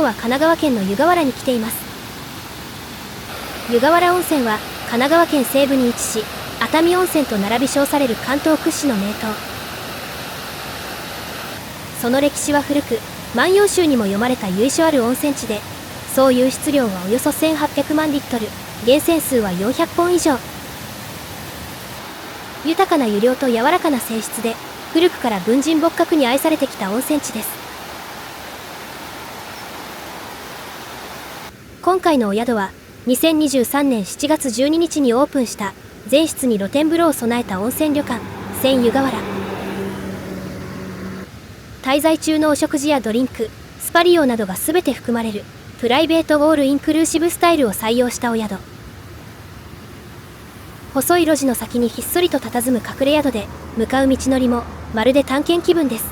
日は神奈川県の湯河原に来ています。湯河原温泉は神奈川県西部に位置し、熱海温泉と並び称される関東屈指の名湯。その歴史は古く、万葉集にも読まれた由緒ある温泉地で、総湧出量はおよそ1800万リットル、源泉数は400本以上。豊かな湯量と柔らかな性質で、古くから文人墨客に愛されてきた温泉地です。今回のお宿は、2023年7月12日にオープンした全室に露天風呂を備えた温泉旅館千湯河原。滞在中のお食事やドリンク、スパ利用などが全て含まれるプライベートオールインクルーシブスタイルを採用したお宿。細い路地の先にひっそりと佇む隠れ宿で、向かう道のりもまるで探検気分です。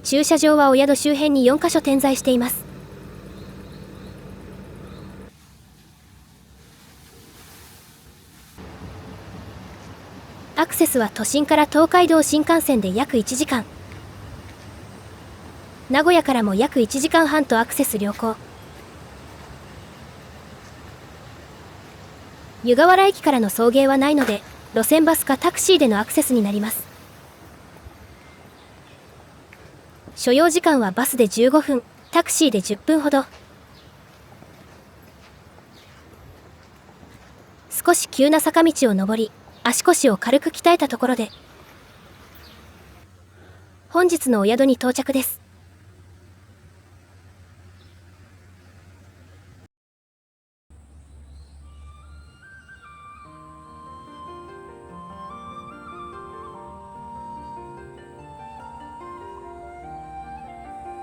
駐車場はお宿周辺に4カ所点在しています。アクセスは都心から東海道新幹線で約1時間、名古屋からも約1時間半とアクセス良好。湯河原駅からの送迎はないので、路線バスかタクシーでのアクセスになります。所要時間はバスで15分、タクシーで10分ほど。少し急な坂道を登り、足腰を軽く鍛えたところで、本日のお宿に到着です。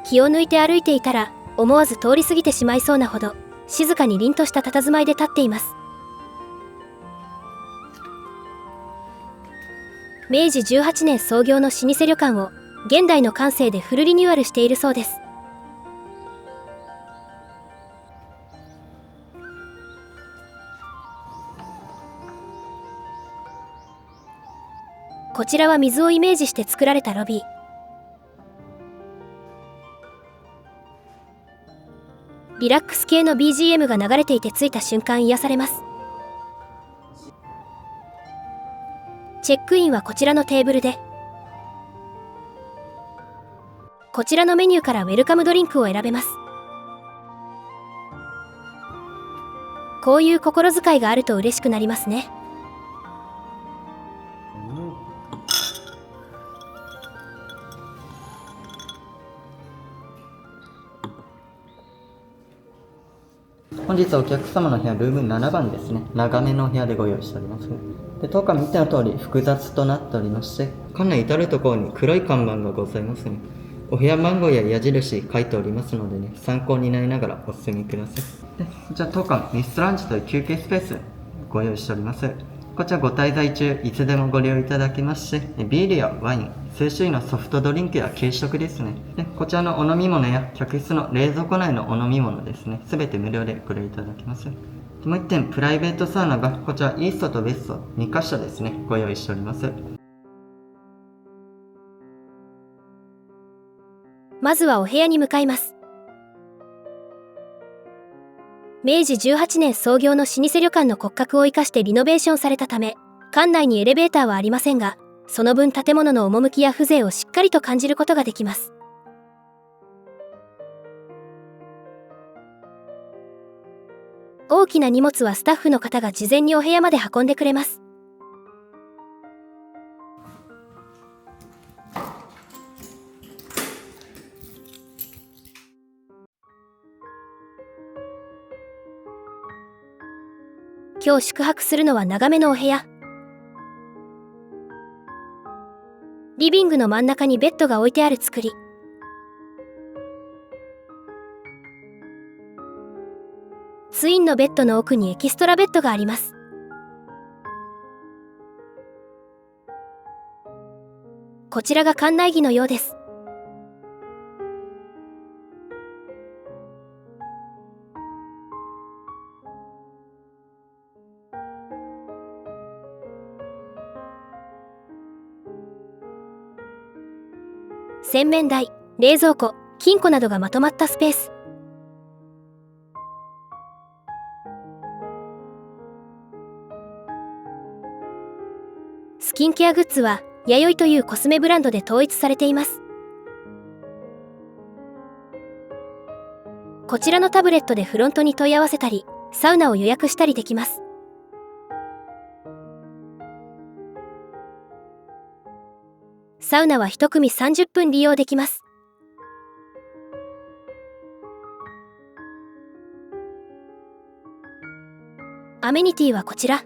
気を抜いて歩いていたら、思わず通り過ぎてしまいそうなほど、静かに凛とした佇まいで立っています。明治18年創業の老舗旅館を現代の感性でフルリニューアルしているそうです。こちらは水をイメージして作られたロビー。リラックス系の BGM が流れていて着いた瞬間癒されます。チェックインはこちらのテーブルで、こちらのメニューからウェルカムドリンクを選べます。こういう心遣いがあると嬉しくなりますね。本日はお客様の部屋ルーム7番ですね。長めのお部屋でご用意しております。で、当館見ての通り複雑となっておりまして、館内至るところに黒い看板がございますね。お部屋番号や矢印書いておりますのでね、参考になりながらお進みください。で、じゃあ当館ミストランチという休憩スペースご用意しております。こちらご滞在中いつでもご利用いただけますし、ビールやワイン、数種類のソフトドリンクや軽食ですね。で、こちらのお飲み物や客室の冷蔵庫内のお飲み物ですね、すべて無料でご利用いただけます。もう一点、プライベートサウナがこちらイーストとウェスト2カ所ですね、ご用意しております。まずはお部屋に向かいます。明治18年創業の老舗旅館の骨格を生かしてリノベーションされたため、館内にエレベーターはありませんが、その分建物の趣や風情をしっかりと感じることができます。大きな荷物はスタッフの方が事前にお部屋まで運んでくれます。今日宿泊するのは長めのお部屋。リビングの真ん中にベッドが置いてある作り。ツインのベッドの奥にエキストラベッドがあります。こちらが館内着のようです。洗面台、冷蔵庫、金庫などがまとまったスペース。スキンケアグッズは弥生というコスメブランドで統一されています。こちらのタブレットでフロントに問い合わせたり、サウナを予約したりできます。サウナは1組30分利用できます。アメニティはこちら。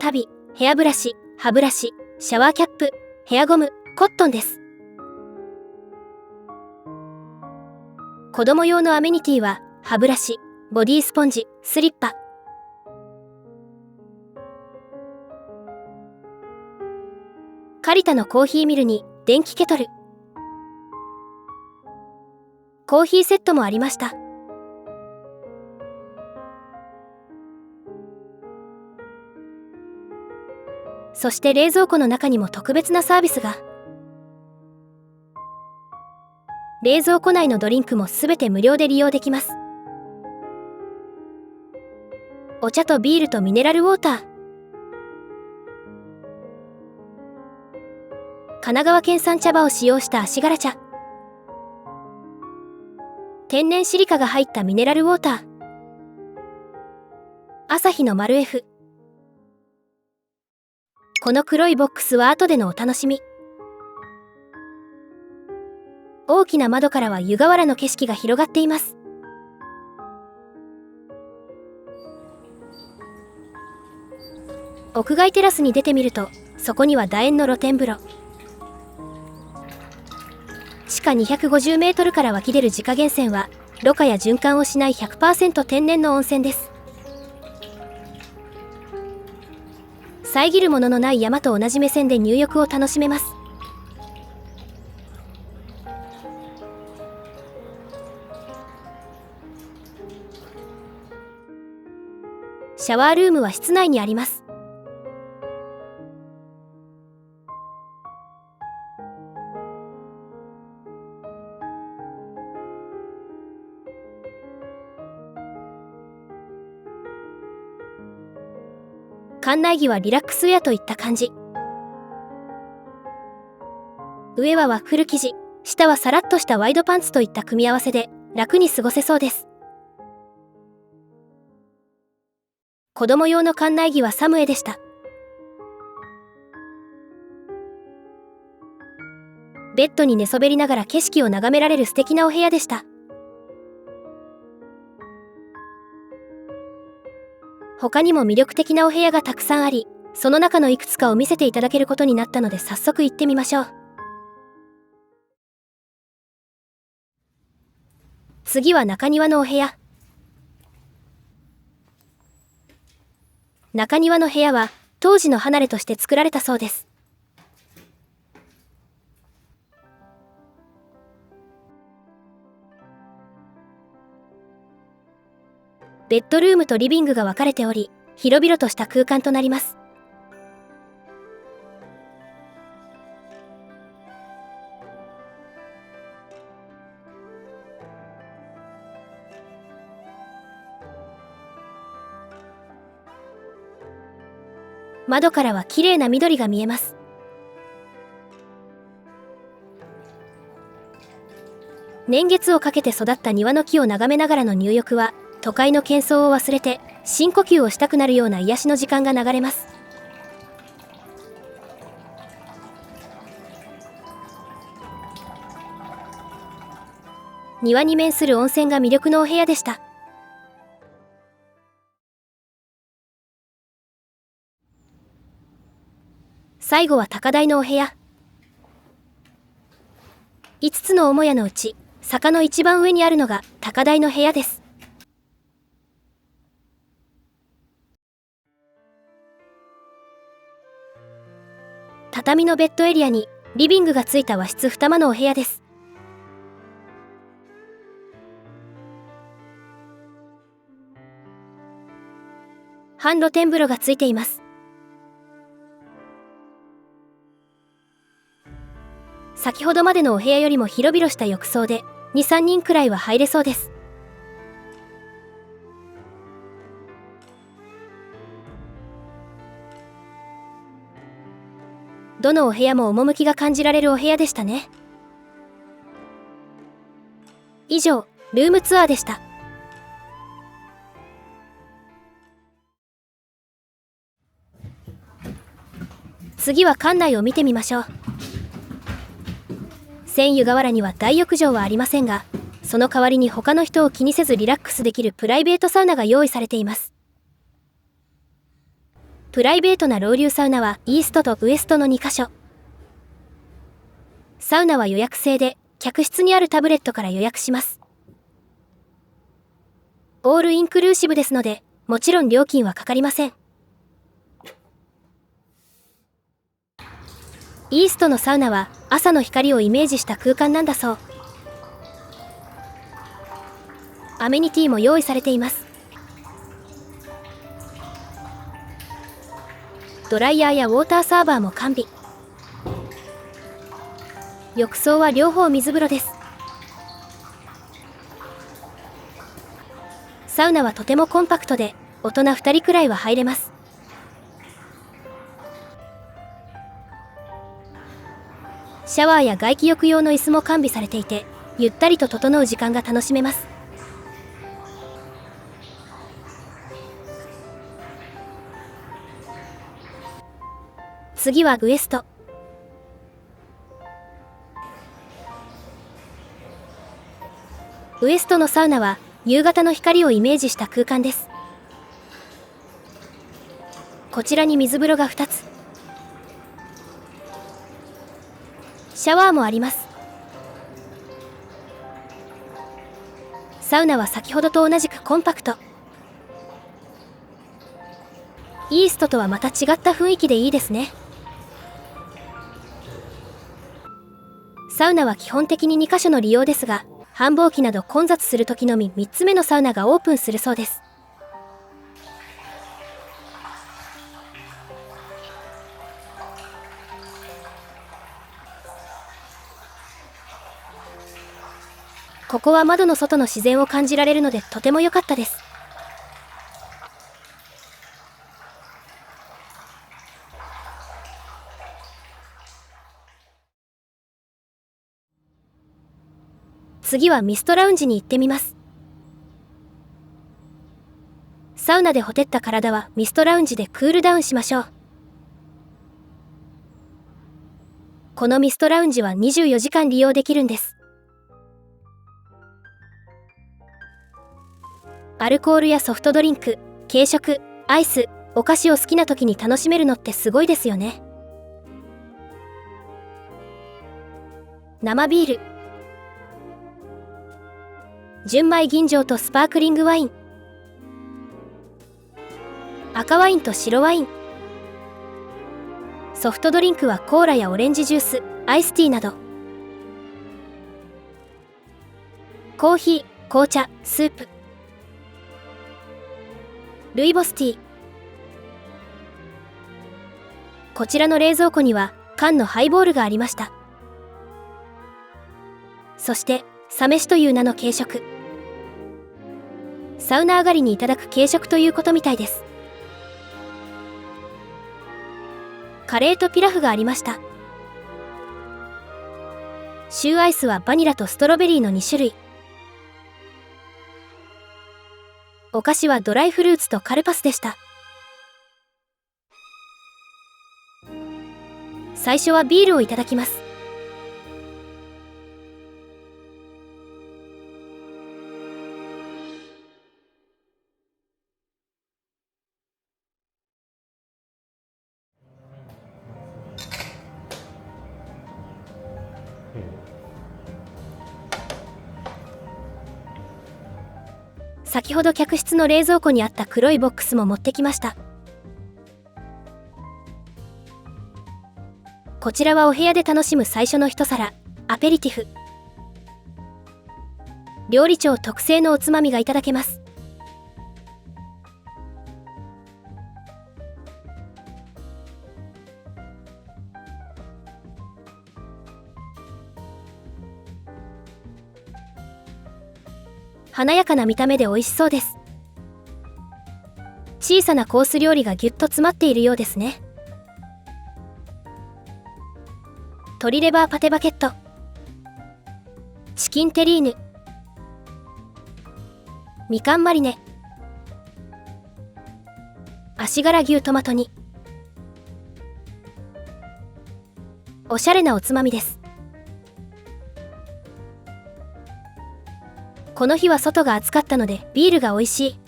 足袋、ヘアブラシ、歯ブラシ、シャワーキャップ、ヘアゴム、コットンです。子供用のアメニティは歯ブラシ、ボディスポンジ、スリッパ。カリタのコーヒーミルに電気ケトル。コーヒーセットもありました。そして冷蔵庫の中にも特別なサービスが。冷蔵庫内のドリンクもすべて無料で利用できます。お茶とビールとミネラルウォーター。神奈川県産茶葉を使用した足柄茶。天然シリカが入ったミネラルウォーター。アサヒのマルエフ。この黒いボックスは後でのお楽しみ。大きな窓からは湯河原の景色が広がっています。屋外テラスに出てみると、そこには楕円の露天風呂。地下250メートルから湧き出る自家源泉は、ろ過や循環をしない 100% 天然の温泉です。遮るもののない山と同じ目線で入浴を楽しめます。シャワールームは室内にあります。館内着はリラックスウェアといった感じ。上はワッフル生地、下はサラッとしたワイドパンツといった組み合わせで楽に過ごせそうです。子供用の館内着はサムエでした。ベッドに寝そべりながら景色を眺められる素敵なお部屋でした。他にも魅力的なお部屋がたくさんあり、その中のいくつかを見せていただけることになったので早速行ってみましょう。次は中庭のお部屋。中庭の部屋は当時の離れとして作られたそうです。ベッドルームとリビングが分かれており、広々とした空間となります。窓からは綺麗な緑が見えます。年月をかけて育った庭の木を眺めながらの入浴は、都会の喧騒を忘れて深呼吸をしたくなるような癒しの時間が流れます。庭に面する温泉が魅力のお部屋でした。最後は高台のお部屋。5つの母屋のうち坂の一番上にあるのが高台の部屋です。畳のベッドエリアにリビングがついた和室2間のお部屋です。半露天風呂がついています。先ほどまでのお部屋よりも広々した浴槽で2、3人くらいは入れそうです。どのお部屋も趣が感じられるお部屋でしたね。以上、ルームツアーでした。次は館内を見てみましょう。千湯河原には大浴場はありませんが、その代わりに他の人を気にせずリラックスできるプライベートサウナが用意されています。プライベートなロウリュサウナはイーストとウエストの2カ所。サウナは予約制で、客室にあるタブレットから予約します。オールインクルーシブですので、もちろん料金はかかりません。イーストのサウナは朝の光をイメージした空間なんだそう。アメニティも用意されています。ドライヤーやウォーターサーバーも完備。浴槽は両方水風呂です。サウナはとてもコンパクトで、大人2人くらいは入れます。シャワーや外気浴用の椅子も完備されていて、ゆったりと整う時間が楽しめます。次はウエスト。ウエストのサウナは夕方の光をイメージした空間です。こちらに水風呂が2つ。シャワーもあります。サウナは先ほどと同じくコンパクト。イーストとはまた違った雰囲気でいいですね。サウナは基本的に2カ所の利用ですが、繁忙期など混雑する時のみ3つ目のサウナがオープンするそうです。ここは窓の外の自然を感じられるのでとても良かったです。次はミストラウンジに行ってみます。サウナでほてった体はミストラウンジでクールダウンしましょう。このミストラウンジは24時間利用できるんです。アルコールやソフトドリンク、軽食、アイス、お菓子を好きな時に楽しめるのってすごいですよね。生ビール、純米吟醸とスパークリングワイン、赤ワインと白ワイン、ソフトドリンクはコーラやオレンジジュース、アイスティーなど、コーヒー、紅茶、スープ、ルイボスティー。こちらの冷蔵庫には缶のハイボールがありました。そしてサ飯という名の軽食。サウナ上がりにいただく軽食ということみたいです。カレーとピラフがありました。シューアイスはバニラとストロベリーの2種類。お菓子はドライフルーツとカルパスでした。最初はビールをいただきます。先ほど客室の冷蔵庫にあった黒いボックスも持ってきました。こちらはお部屋で楽しむ最初の一皿、アペリティフ。料理長特製のおつまみがいただけます。華やかな見た目で美味しそうです。小さなコース料理がぎゅっと詰まっているようですね。鶏レバーパテバケット、チキンテリーヌ、みかんマリネ、足柄牛トマト煮。おしゃれなおつまみです。この日は外が暑かったのでビールが美味しい。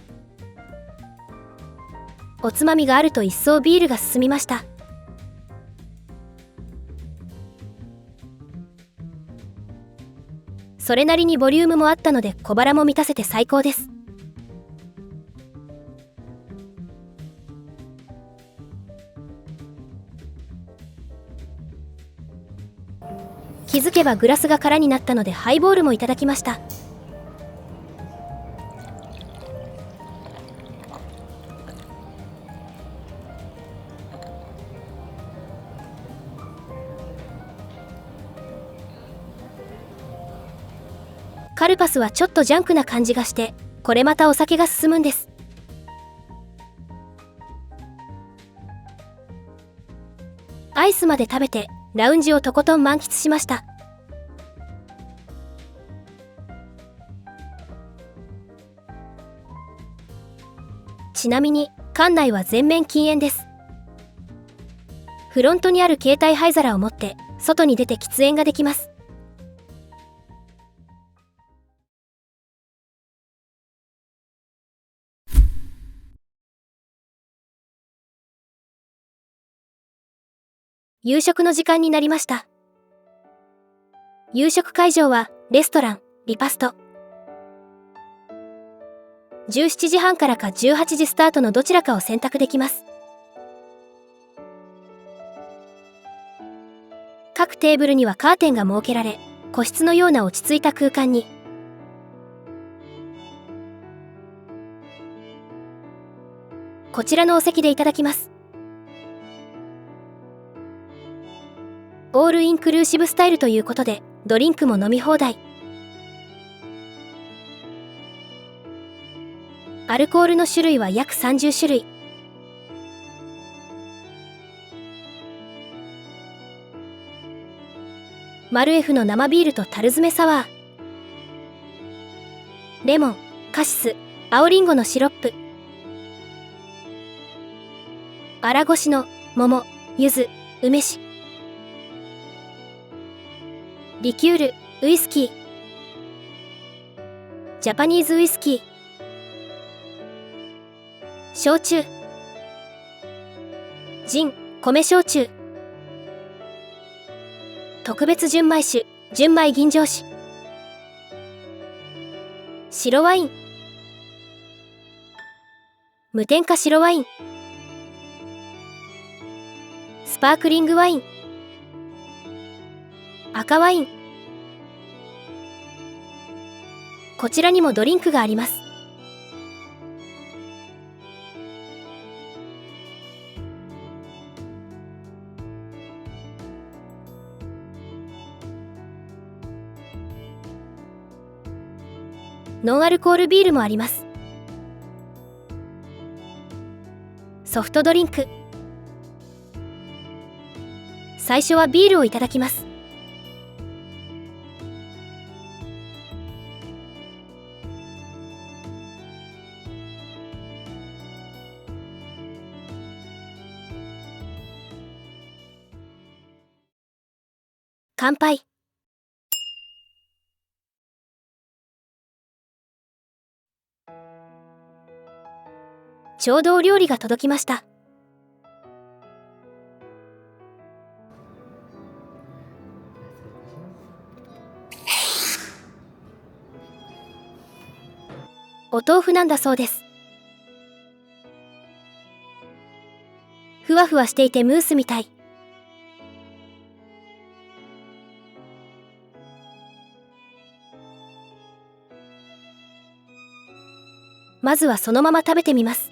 おつまみがあると一層ビールが進みました。それなりにボリュームもあったので小腹も満たせて最高です。気づけばグラスが空になったのでハイボールもいただきました。カルパスはちょっとジャンクな感じがして、これまたお酒が進むんです。アイスまで食べてラウンジをとことん満喫しました。ちなみに館内は全面禁煙です。フロントにある携帯灰皿を持って外に出て喫煙ができます。夕食の時間になりました。夕食会場はレストランリパスト。17時半からか18時スタートのどちらかを選択できます。各テーブルにはカーテンが設けられ、個室のような落ち着いた空間に。こちらのお席でいただきます。オールインクルーシブスタイルということで、ドリンクも飲み放題。アルコールの種類は約30種類。マルエフの生ビールと樽詰めサワー。レモン、カシス、青リンゴのシロップ。荒ごしの桃、柚子、梅酒。リキュール、ウイスキー。ジャパニーズウイスキー。焼酎。ジン、米焼酎。特別純米酒、純米吟醸酒。白ワイン。無添加白ワイン。スパークリングワイン。赤ワイン。こちらにもドリンクがあります。ノンアルコールビールもあります。ソフトドリンク。最初はビールをいただきます。乾杯。ちょうどお料理が届きました。お豆腐なんだそうです。ふわふわしていてムースみたい。まずはそのまま食べてみます。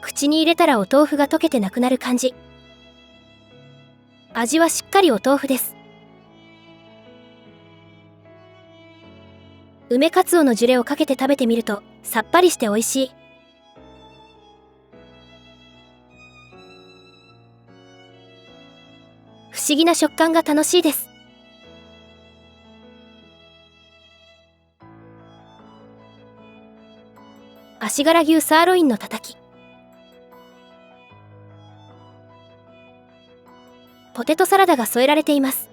口に入れたらお豆腐が溶けてなくなる感じ。味はしっかりお豆腐です。梅かつおのジュレをかけて食べてみるとさっぱりして美味しい。不思議な食感が楽しいです。足柄牛サーロインのたたき。ポテトサラダが添えられています。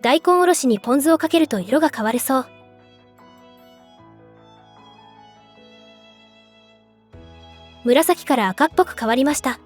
大根おろしにポン酢をかけると色が変わるそう。紫から赤っぽく変わりました。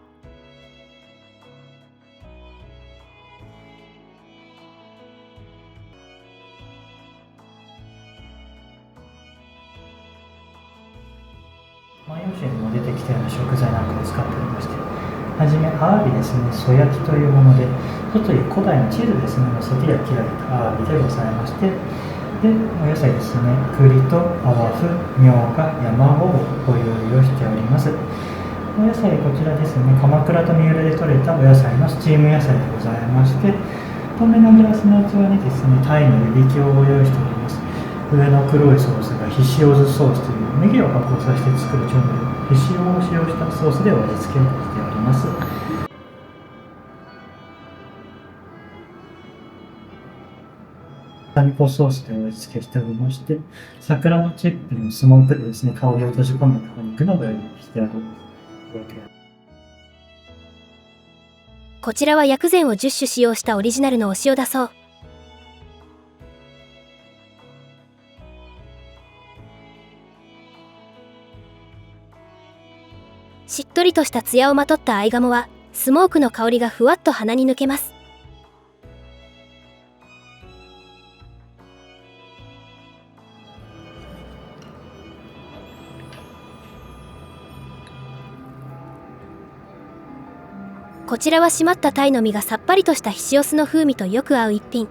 万葉集にも出てきたような食材なんかを使っておりまして、はじめアワビですね、素焼きというもので、外に古代の地図ですね、乗せて焼き上げたアワビでございまして、で、お野菜ですね、栗と泡麩、みょうが、山ごぼう、ご用意をしております。お野菜こちらですね、鎌倉と三浦で採れたお野菜のスチーム野菜でございまして、透明なグラスの器にですね、鯛の湯引きをご用意しております。上の黒いソースがひしおずソースというネギを加工させて作る調味料、ひしおを使用したソースでお味付けをしております。サミコソースでお味付けしておりまして、桜のチップのスモークでですね、香りを閉じ込めたお肉のご用意してあります。こちらは薬膳を10種使用したオリジナルのお塩だそう。しっとりとした艶をまとった合鴨はスモークの香りがふわっと鼻に抜けます。こちらは締まった鯛の身がさっぱりとしたひしお酢の風味とよく合う一品。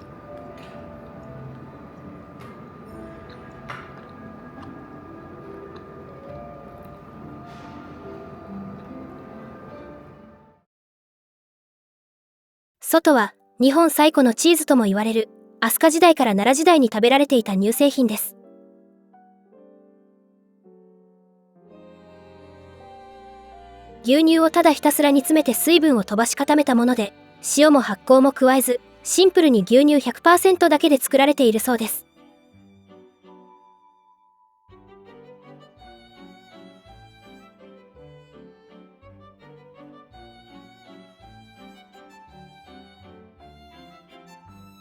外は日本最古のチーズとも言われる飛鳥時代から奈良時代に食べられていた乳製品です。牛乳をただひたすら煮詰めて水分を飛ばし固めたもので、塩も発酵も加えず、シンプルに牛乳 100% だけで作られているそうです。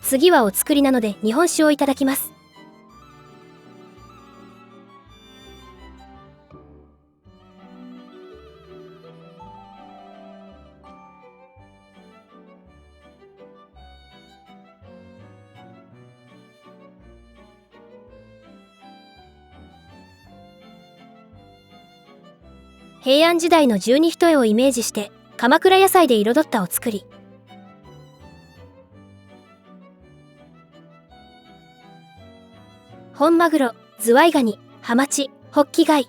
次はお作りなので日本酒をいただきます。平安時代の十二単をイメージして鎌倉野菜で彩ったお作り。本マグロ、ズワイガニ、ハマチ、ホッキ貝。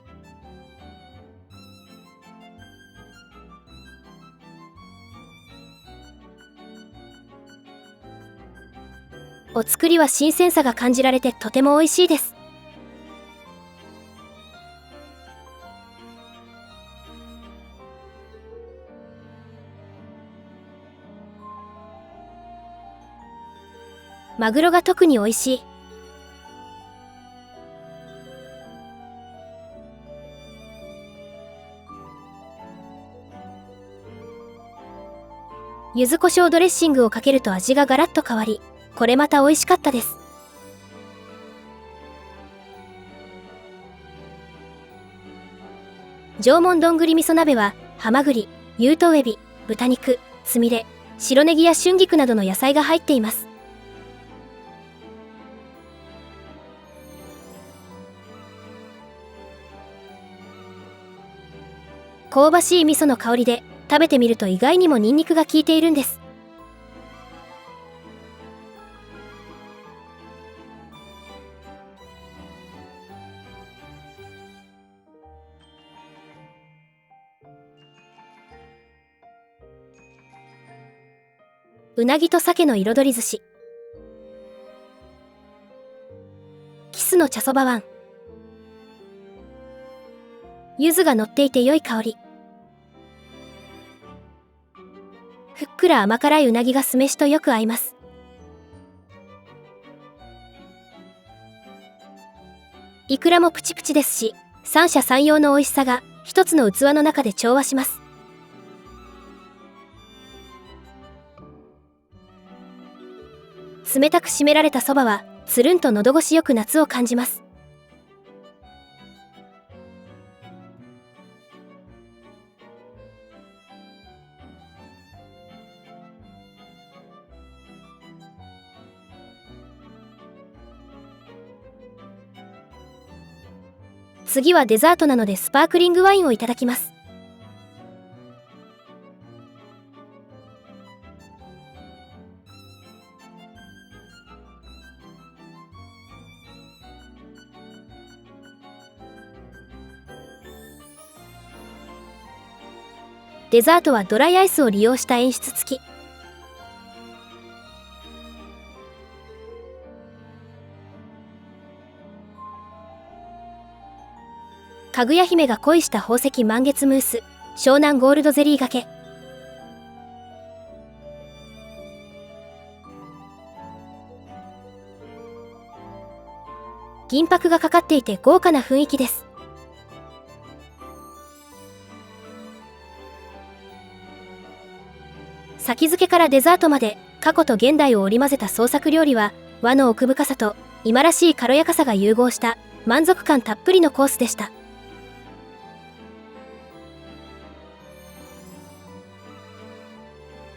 お作りは新鮮さが感じられてとても美味しいです。マグロが特に美味しい。柚子胡椒ドレッシングをかけると味がガラッと変わり、これまた美味しかったです。縄文どんぐり味噌鍋はハマグリ、有頭エビ、豚肉、つみれ、白ネギや春菊などの野菜が入っています。香ばしい味噌の香りで食べてみると意外にもニンニクが効いているんです。うなぎと鮭の彩り寿司。キスの茶そば椀。柚子が乗っていて良い香り。ふっくら甘辛いうなぎが酢飯とよく合います。いくらもプチプチですし、三者三様の美味しさが一つの器の中で調和します。冷たく締められたそばはつるんと喉越しよく夏を感じます。次はデザートなのでスパークリングワインをいただきます。デザートはドライアイスを利用した演出付き。かぐや姫が恋した宝石満月ムース、湘南ゴールドゼリーがけ。銀箔がかかっていて豪華な雰囲気です。先付けからデザートまで過去と現代を織り交ぜた創作料理は和の奥深さと今らしい軽やかさが融合した満足感たっぷりのコースでした。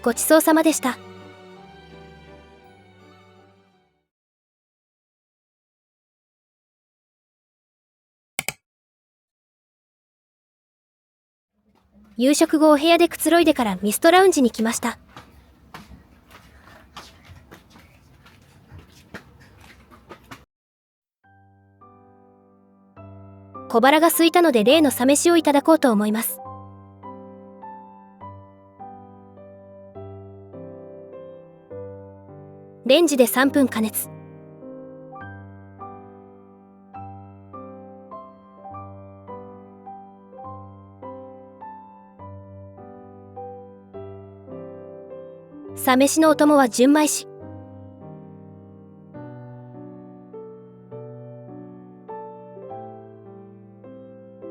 ごちそうさまでした。夕食後お部屋でくつろいでからミストラウンジに来ました。小腹が空いたので例のサ飯をいただこうと思います。レンジで3分加熱。サ飯のお供は純米酒。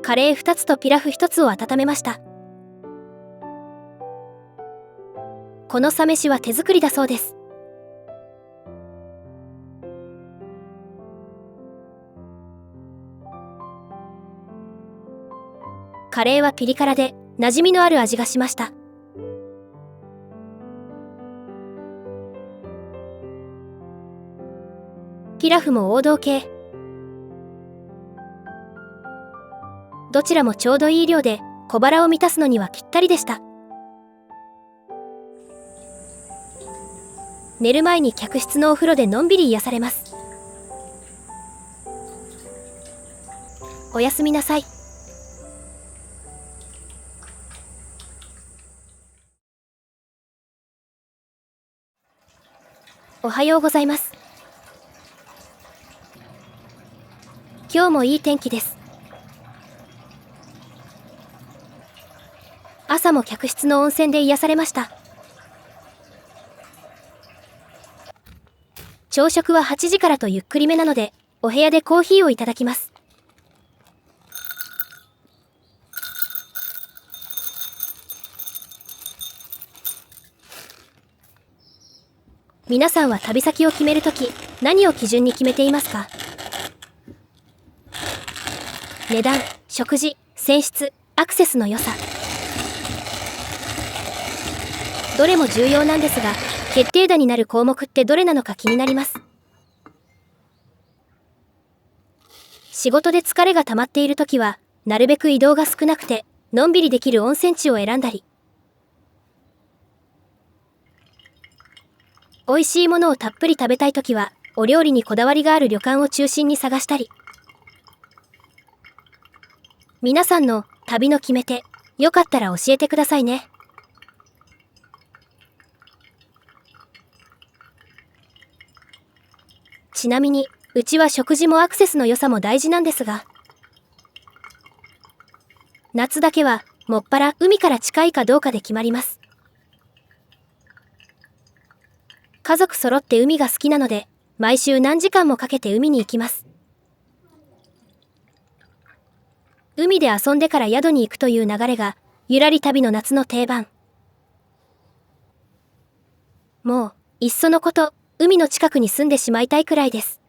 カレー2つとピラフ1つを温めました。このサ飯は手作りだそうです。カレーはピリ辛で馴染みのある味がしました。ピラフも王道系。どちらもちょうどいい量で小腹を満たすのにはぴったりでした。寝る前に客室のお風呂でのんびり癒されます。おやすみなさい。おはようございます。今日もいい天気です。朝も客室の温泉で癒されました。朝食は8時からとゆっくりめなので、お部屋でコーヒーをいただきます。皆さんは旅先を決めるとき、何を基準に決めていますか？値段、食事、泉質、アクセスの良さ。どれも重要なんですが、決定打になる項目ってどれなのか気になります。仕事で疲れが溜まっているときは、なるべく移動が少なくて、のんびりできる温泉地を選んだり、美味しいものをたっぷり食べたいときは、お料理にこだわりがある旅館を中心に探したり。皆さんの旅の決め手、よかったら教えてくださいね。ちなみに、うちは食事もアクセスの良さも大事なんですが、夏だけは、もっぱら海から近いかどうかで決まります。家族揃って海が好きなので、毎週何時間もかけて海に行きます。海で遊んでから宿に行くという流れが、ゆらり旅の夏の定番。もう、いっそのこと、海の近くに住んでしまいたいくらいです。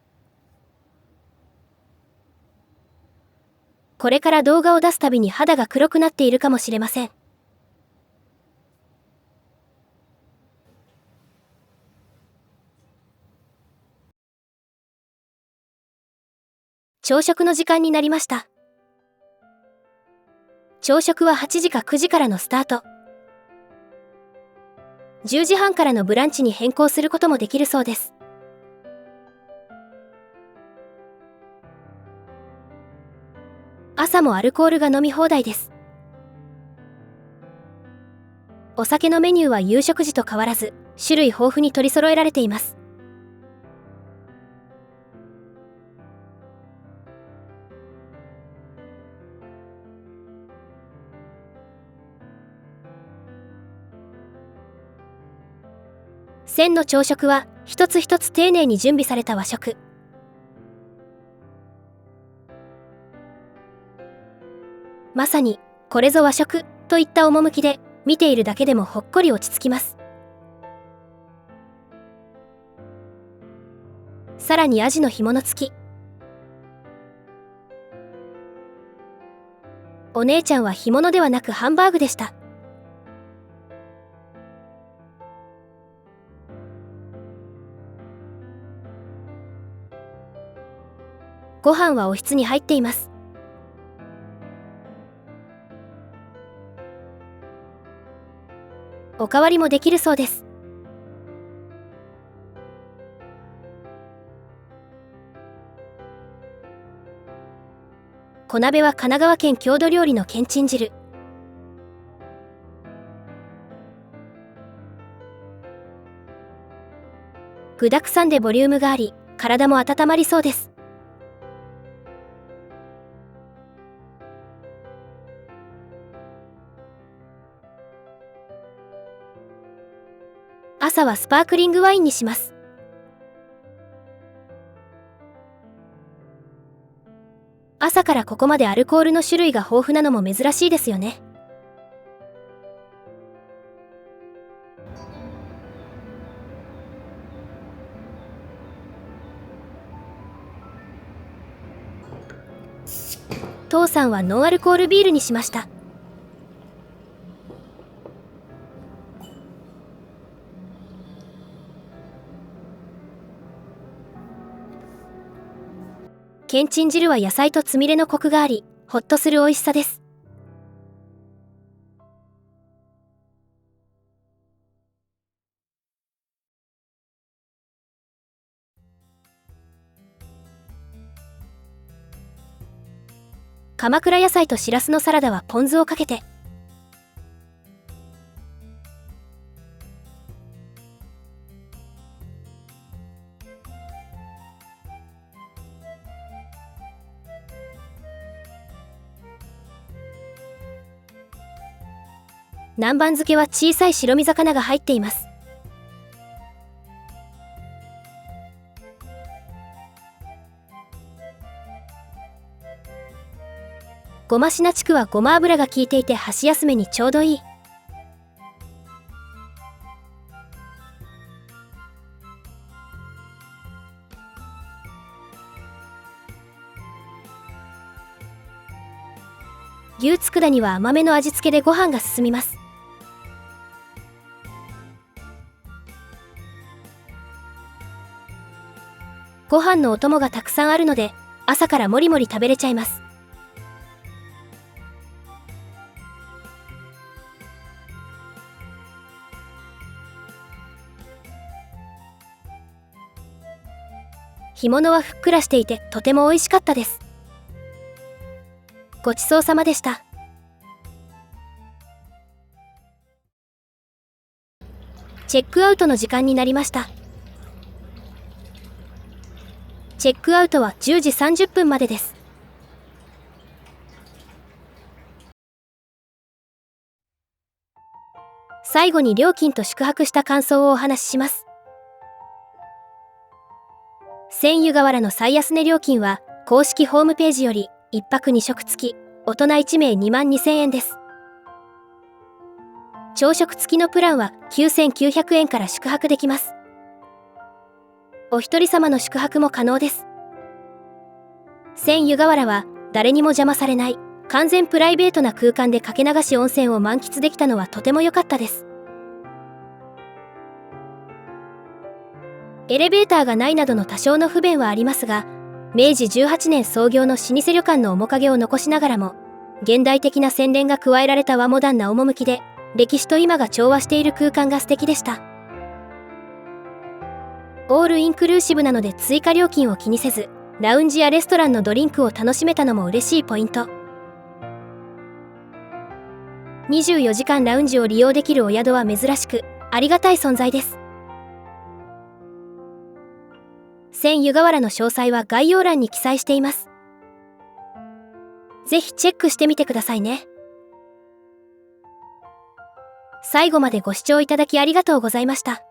これから動画を出すたびに肌が黒くなっているかもしれません。朝食の時間になりました。朝食は8時か9時からのスタート。10時半からのブランチに変更することもできるそうです。朝もアルコールが飲み放題です。お酒のメニューは夕食時と変わらず、種類豊富に取り揃えられています。1000の朝食は一つ一つ丁寧に準備された和食。まさにこれぞ和食といった趣で、見ているだけでもほっこり落ち着きます。さらにアジの干物付き。お姉ちゃんは干物ではなくハンバーグでした。ご飯はおひつに入っています。おかわりもできるそうです。小鍋は神奈川県郷土料理のけんちん汁。具沢山でボリュームがあり、体も温まりそうです。朝はスパークリングワインにします。朝からここまでアルコールの種類が豊富なのも珍しいですよね。父さんはノンアルコールビールにしました。けんちん汁は野菜とつみれのコクがあり、ほっとする美味しさです。鎌倉野菜としらすのサラダはポン酢をかけて。南蛮漬けは小さい白身魚が入っています。ごましな地区はごま油が効いていて箸休めにちょうどいい。牛佃煮は甘めの味付けでご飯が進みます。ご飯のお供がたくさんあるので、朝からもりもり食べれちゃいます。干物はふっくらしていてとても美味しかったです。ごちそうさまでした。チェックアウトの時間になりました。チェックアウトは10時30分までです。最後に料金と宿泊した感想をお話しします。千湯河原の最安値料金は公式ホームページより1泊2食付き、大人1名22,000円です。朝食付きのプランは9,900円から宿泊できます。お一人様の宿泊も可能です。千湯河原は誰にも邪魔されない完全プライベートな空間でかけ流し温泉を満喫できたのはとても良かったです。エレベーターがないなどの多少の不便はありますが、明治18年創業の老舗旅館の面影を残しながらも、現代的な洗練が加えられた和モダンな趣で、歴史と今が調和している空間が素敵でした。オールインクルーシブなので追加料金を気にせず、ラウンジやレストランのドリンクを楽しめたのも嬉しいポイント。24時間ラウンジを利用できるお宿は珍しく、ありがたい存在です。千湯河原の詳細は概要欄に記載しています。ぜひチェックしてみてくださいね。最後までご視聴いただきありがとうございました。